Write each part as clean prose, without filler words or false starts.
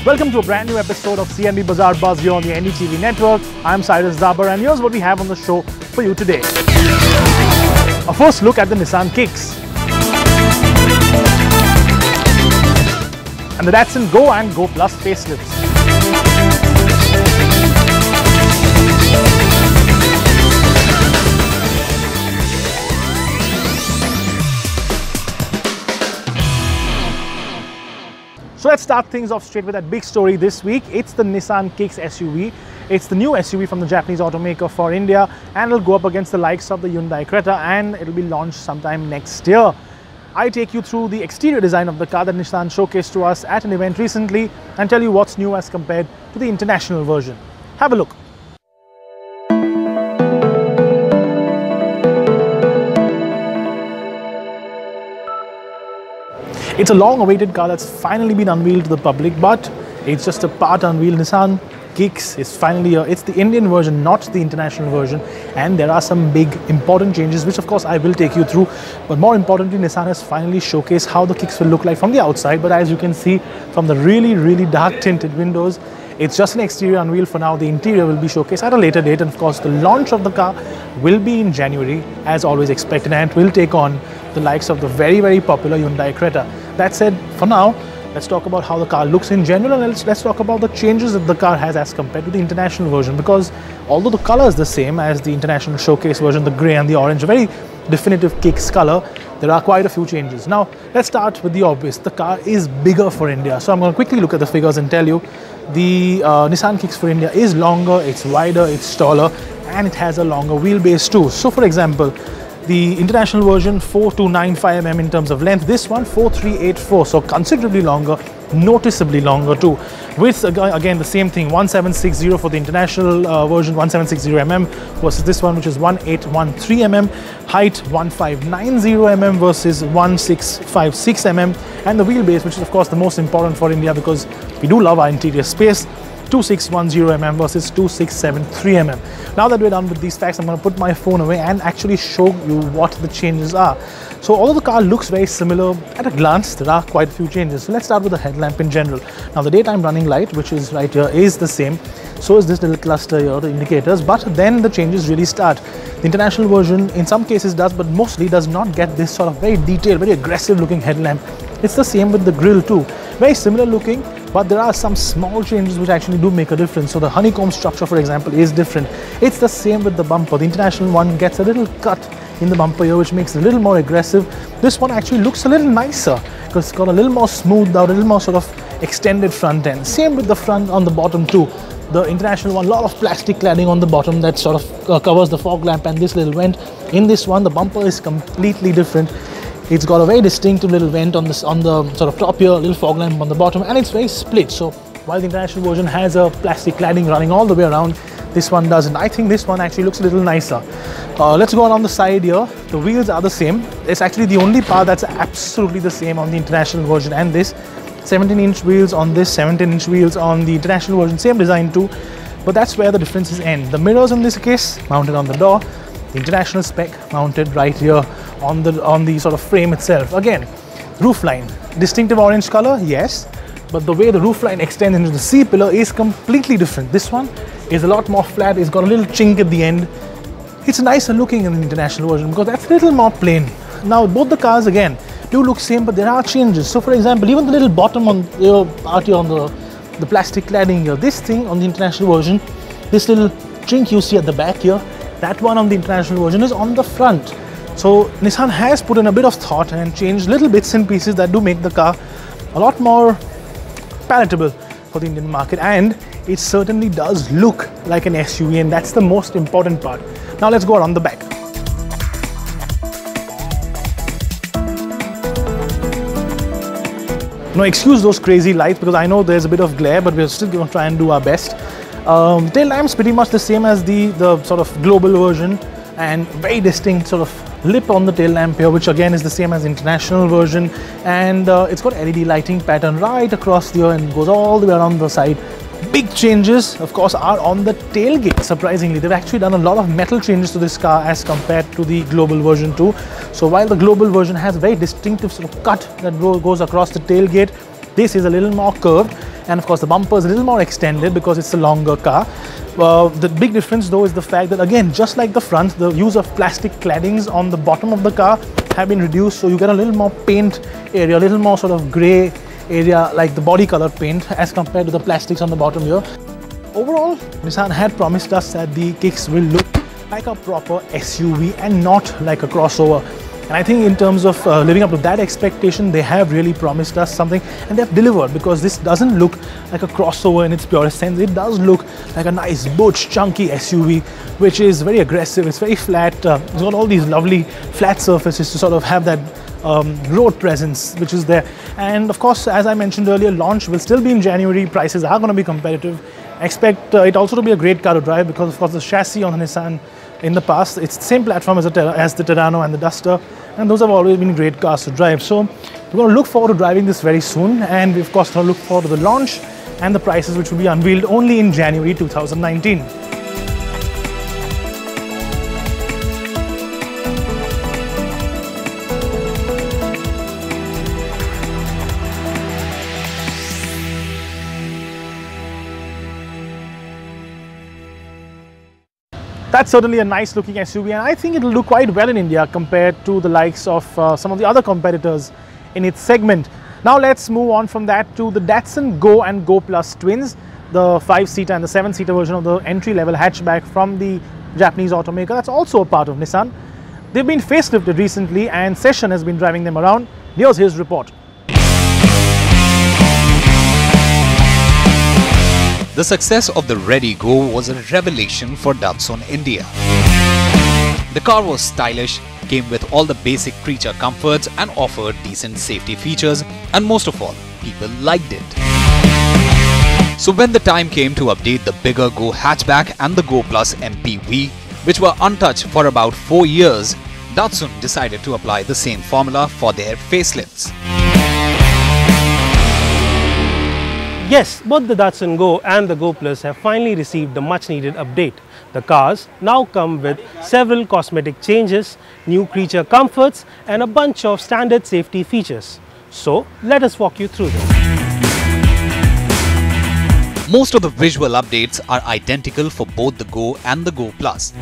Welcome to a brand new episode of CNB Bazaar Buzz here on the NDTV network. I'm CYRUS and here's what we have on the show for you today. A first look at the Nissan Kicks and the Datsun GO and GO Plus facelifts. So let's start things off straight with that big story this week. It's the Nissan Kicks SUV. It's the new SUV from the Japanese automaker for India, and it'll go up against the likes of the Hyundai Creta, and it'll be launched sometime next year. I take you through the exterior design of the car that Nissan showcased to us at an event recently and tell you what's new as compared to the international version. Have a look. It's a long-awaited car that's finally been unveiled to the public, but it's just a part unveiled. Nissan Kicks is finally here. It's the Indian version, not the international version, and there are some big important changes, which of course I will take you through. But more importantly, Nissan has finally showcased how the Kicks will look like from the outside. But as you can see from the really dark tinted windows, it's just an exterior unveil for now. The interior will be showcased at a later date, and of course the launch of the car will be in January as always expected, and it will take on the likes of the very popular Hyundai Creta. That said, for now, let's talk about how the car looks in general, and let's talk about the changes that the car has as compared to the international version, because although the color is the same as the international showcase version, the grey and the orange, a very definitive Kicks color, there are quite a few changes. Now, let's start with the obvious. The car is bigger for India. So I'm going to quickly look at the figures and tell you the Nissan Kicks for India is longer, it's wider, it's taller, and it has a longer wheelbase too. So for example, the international version 4295 mm in terms of length, this one 4384, so considerably longer, noticeably longer too. With again the same thing, 1760 for the international version, 1760 mm versus this one which is 1813 mm, height 1590 mm versus 1656 mm, and the wheelbase, which is of course the most important for India because we do love our interior space, 2610 mm versus 2673 mm. Now that we're done with these facts, I'm going to put my phone away and actually show you what the changes are. So although the car looks very similar at a glance, there are quite a few changes. So let's start with the headlamp in general. Now the daytime running light, which is right here, is the same. So is this little cluster here, the indicators, but then the changes really start. The international version in some cases does, but mostly does not get this sort of very detailed, very aggressive looking headlamp. It's the same with the grille too. Very similar looking, but there are some small changes which actually do make a difference. So the honeycomb structure, for example, is different. It's the same with the bumper. The international one gets a little cut in the bumper here, which makes it a little more aggressive. This one actually looks a little nicer because it's got a little more smoothed out, a little more sort of extended front end. Same with the front on the bottom too. The international one, a lot of plastic cladding on the bottom that sort of covers the fog lamp and this little vent. In this one, the bumper is completely different. It's got a very distinctive little vent on the sort of top here, a little fog lamp on the bottom, and it's very split. So while the international version has a plastic cladding running all the way around, this one doesn't. I think this one actually looks a little nicer. Let's go around the side here. The wheels are the same. It's actually the only part that's absolutely the same on the international version and this. 17-inch wheels on this, 17-inch wheels on the international version, same design too, but that's where the differences end. The mirrors in this case mounted on the door, the international spec mounted right here on the sort of frame itself. Again, roofline, distinctive orange color, yes, but the way the roofline extends into the C pillar is completely different. This one is a lot more flat, it's got a little chink at the end. It's nicer looking in the international version because that's a little more plain. Now both the cars again do look same, but there are changes. So for example, even the little bottom on part here on the plastic cladding here, this thing on the international version, this little chink you see at the back here, that one on the international version is on the front. So Nissan has put in a bit of thought and changed little bits and pieces that do make the car a lot more palatable for the Indian market, and it certainly does look like an SUV, and that's the most important part. Now let's go around the back. Now excuse those crazy lights because I know there's a bit of glare, but we're still going to try and do our best. Tail lamp's pretty much the same as the sort of global version, and very distinct sort of lip on the tail lamp here, which again is the same as the international version, and it's got LED lighting pattern right across here and goes all the way around the side. Big changes, of course, are on the tailgate. Surprisingly, they've actually done a lot of metal changes to this car as compared to the global version too. So while the global version has a very distinctive sort of cut that goes across the tailgate, this is a little more curved, and of course the bumper is a little more extended because it's a longer car. The big difference though is the fact that, again, just like the front, the use of plastic claddings on the bottom of the car have been reduced, so you get a little more paint area, a little more sort of grey area like the body color paint as compared to the plastics on the bottom here. Overall, Nissan had promised us that the kicks will look like a proper SUV and not like a crossover. And I think in terms of living up to that expectation, they have really promised us something, and they've delivered, because this doesn't look like a crossover in its purest sense. It does look like a nice, butch, chunky SUV, which is very aggressive. It's very flat. It's got all these lovely flat surfaces to sort of have that road presence which is there. And of course, as I mentioned earlier, launch will still be in January. Prices are going to be competitive. I expect it also to be a great car to drive, because of course the chassis on the Nissan in the past, it's the same platform as the Terrano and the Duster, and those have always been great cars to drive. So we're going to look forward to driving this very soon, and we of course going to look forward to the launch and the prices, which will be unveiled only in January 2019. That's certainly a nice looking SUV, and I think it will do quite well in India compared to the likes of some of the other competitors in its segment. Now let's move on from that to the Datsun GO and GO Plus twins, the 5-seater and the 7-seater version of the entry-level hatchback from the Japanese automaker. That's also a part of Nissan. They've been facelifted recently, and SESHAN has been driving them around. Here's his report. The success of the Ready Go was a revelation for Datsun India. The car was stylish, came with all the basic creature comforts and offered decent safety features, and most of all, people liked it. So when the time came to update the bigger Go hatchback and the Go Plus MPV, which were untouched for about 4 years, Datsun decided to apply the same formula for their facelifts. Yes, both the Datsun GO and the GO Plus have finally received the much needed update. The cars now come with several cosmetic changes, new creature comforts, and a bunch of standard safety features. So let us walk you through them. Most of the visual updates are identical for both the Go and the Go Plus.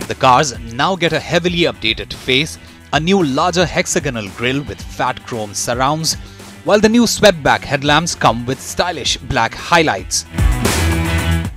The cars now get a heavily updated face, a new larger hexagonal grille with fat chrome surrounds, while the new swept-back headlamps come with stylish black highlights.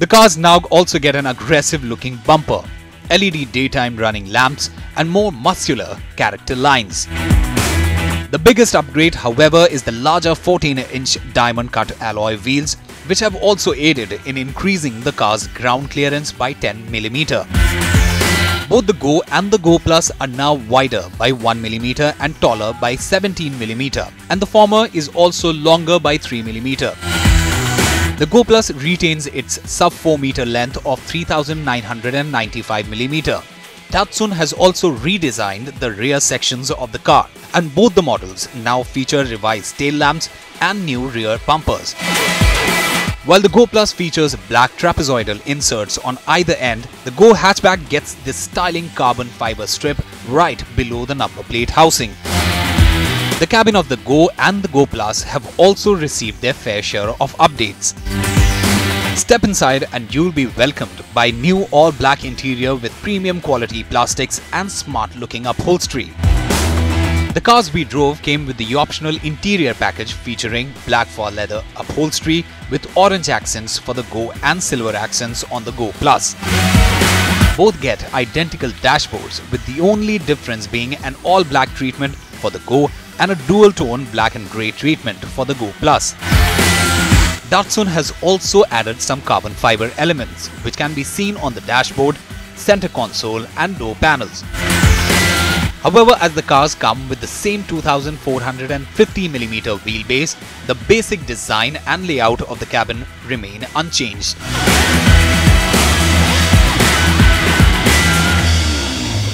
The cars now also get an aggressive-looking bumper, LED daytime running lamps, and more muscular character lines. The biggest upgrade, however, is the larger 14-inch diamond-cut alloy wheels, which have also aided in increasing the car's ground clearance by 10mm. Both the Go and the Go Plus are now wider by 1mm and taller by 17mm, and the former is also longer by 3mm. The Go Plus retains its sub-4 meter length of 3995mm. Datsun has also redesigned the rear sections of the car, and both the models now feature revised tail lamps and new rear bumpers. While the Go Plus features black trapezoidal inserts on either end, the Go hatchback gets this styling carbon fiber strip right below the number plate housing. The cabin of the Go and the Go Plus have also received their fair share of updates. Step inside and you'll be welcomed by new all-black interior with premium quality plastics and smart-looking upholstery. The cars we drove came with the optional interior package featuring black fur leather upholstery with orange accents for the Go and silver accents on the Go Plus. Both get identical dashboards, with the only difference being an all-black treatment for the Go and a dual-tone black and grey treatment for the Go Plus. Datsun has also added some carbon fiber elements, which can be seen on the dashboard, center console and door panels. However, as the cars come with the same 2450mm wheelbase, the basic design and layout of the cabin remain unchanged.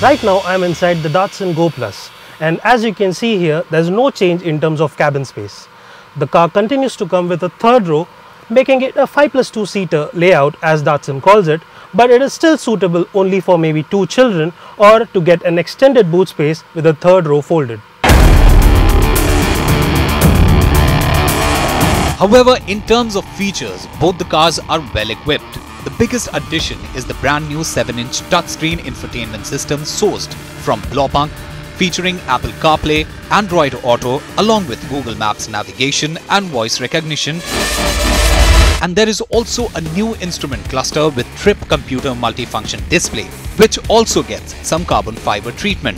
Right now I am inside the Datsun GO Plus, and as you can see here, there is no change in terms of cabin space. The car continues to come with a third row, making it a 5+2 seater layout as Datsun calls it, but it is still suitable only for maybe 2 children or to get an extended boot space with a third row folded. However, in terms of features, both the cars are well equipped. The biggest addition is the brand new 7-inch touchscreen infotainment system sourced from Blaupunkt, featuring Apple CarPlay, Android Auto along with Google Maps navigation and voice recognition. And there is also a new instrument cluster with Trip Computer multifunction display, which also gets some carbon fiber treatment.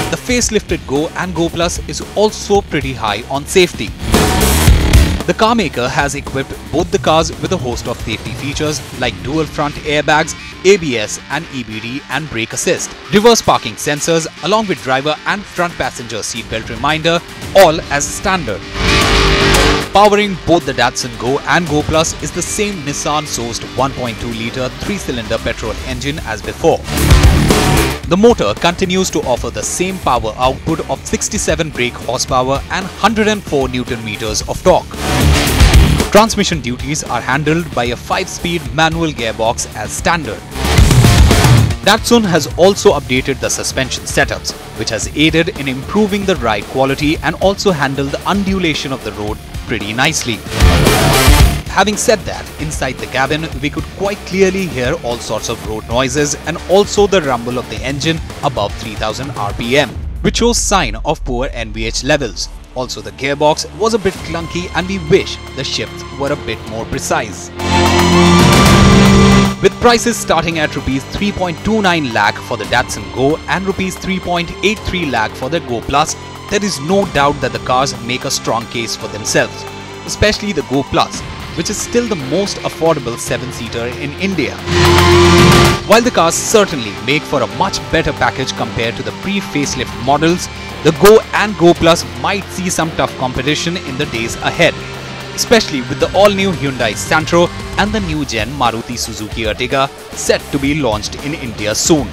The facelifted Go and Go Plus is also pretty high on safety. The car maker has equipped both the cars with a host of safety features like dual front airbags, ABS and EBD and brake assist, reverse parking sensors along with driver and front passenger seatbelt reminder, all as standard. Powering both the Datsun Go and Go Plus is the same Nissan-sourced 1.2-litre 3-cylinder petrol engine as before. The motor continues to offer the same power output of 67 brake horsepower and 104 Nm of torque. Transmission duties are handled by a 5-speed manual gearbox as standard. Datsun has also updated the suspension setups, which has aided in improving the ride quality and also handled the undulation of the road pretty nicely. Having said that, inside the cabin we could quite clearly hear all sorts of road noises and also the rumble of the engine above 3000 RPM, which shows sign of poor NVH levels. Also, the gearbox was a bit clunky and we wish the shifts were a bit more precise. With prices starting at Rs 3.29 lakh for the Datsun Go and Rs 3.83 lakh for the Go Plus, there is no doubt that the cars make a strong case for themselves, especially the Go Plus, which is still the most affordable 7-seater in India. While the cars certainly make for a much better package compared to the pre-facelift models, the Go and Go Plus might see some tough competition in the days ahead, especially with the all-new Hyundai Santro and the new-gen Maruti Suzuki Ertiga set to be launched in India soon.